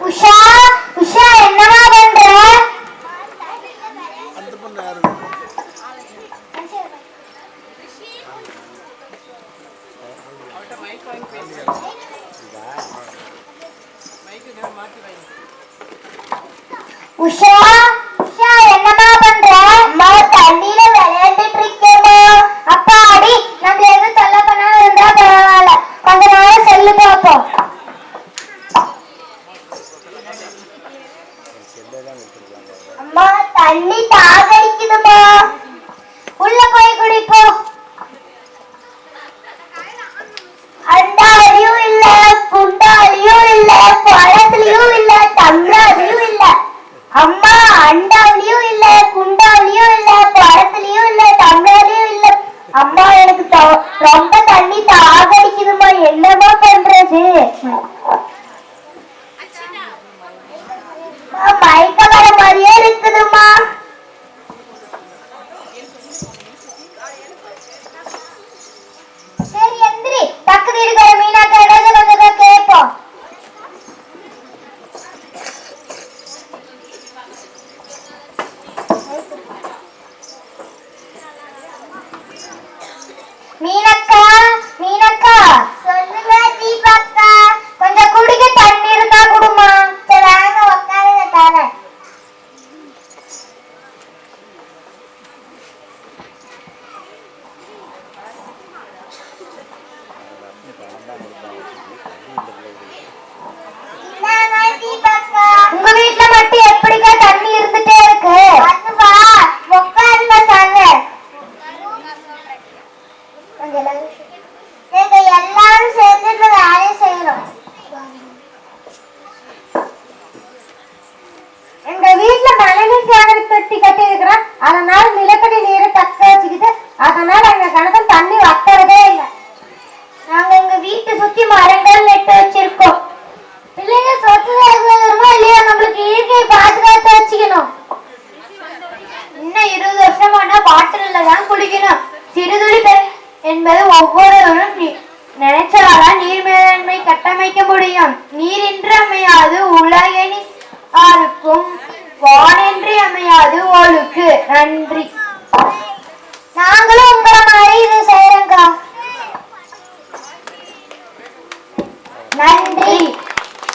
உஷா உஷா என்னமா பண்ற? அந்த பொண்ணு யாரு? உஷா உஷா என்னமா பண்ற? அம்மா தண்ணியில விளையாண்டுட்டு இருக்கேமா. அப்பா அடி நம்மள எதுவும் தொல்லை பண்ணாம இருந்தா பரவாயில்ல. கொஞ்ச நேரம் செல்லு பார்ப்போம். அம்மா தண்ணி தாகடிக்குதுமா. உள்ள போய் குடிப்போம். அண்டாலையும் இல்ல, குண்டாலையும் இல்ல, பழத்துலயும் இல்ல, டம்ளர்லயும் இல்ல. அம்மா அண்டாவிலையும் இல்ல, குண்டாவிலையும் இல்ல, பழத்துலயும் இல்ல, டம்ளர்லயும் இல்ல. அம்மா எனக்கு ரொம்ப தண்ணி தாகடிக்குதுமா. என்னமா பண்றது? மயக்க வர மாதிரியே இருக்குதுமா. சரி எந்திரி, பக்கத்து இருக்கிற மீனாக்கா இடத்துல கேட்போம். மீனக்கா மீனக்கா. சொல்லுங்க தீபாக்கா. கொஞ்சம் குடிக்க தண்ணி இருந்தா குடுமா. சரி வாங்க உட்காருங்க தரேன். உங்க வீட்டுல மட்டும் எப்படிக்கா தண்ணி இருந்துட்டே இருக்கு? அதுவா உட்காருங்க தரேன். நீங்க எல்லாரும் சேர்ந்து இந்த வேலையை செய்யணும். எங்க வீட்டுல மழைநீர் சேகரி தொட்டி கட்டி இருக்கிறோம். அதனால நிலத்தடி நீரை தக்க வச்சுக்கிட்டு அதனால எங்க கணக்கு தண்ணி வத்துறதே இல்லை. நாங்க எங்க வீட்டை சுத்தி மரங்கள் நட்டு வச்சிருக்கோம். பிள்ளைங்க சொத்து வருமோ இல்லையா, நம்மளுக்கு இயற்கையை பாதுகாத்து வச்சுக்கணும். இன்னும் 20 வருஷமானா பாட்டில தான் குளிக்கணும். சிறுதுளி என்பது ஒவ்வொருவரும் நினைச்சால்தான் நீர் மேலாண்மை கட்டமைக்க முடியும். நீரின்றி அமையாது உலகினில் யாருக்கும், வானின்றி அமையாது ஒழுக்கு. நன்றி.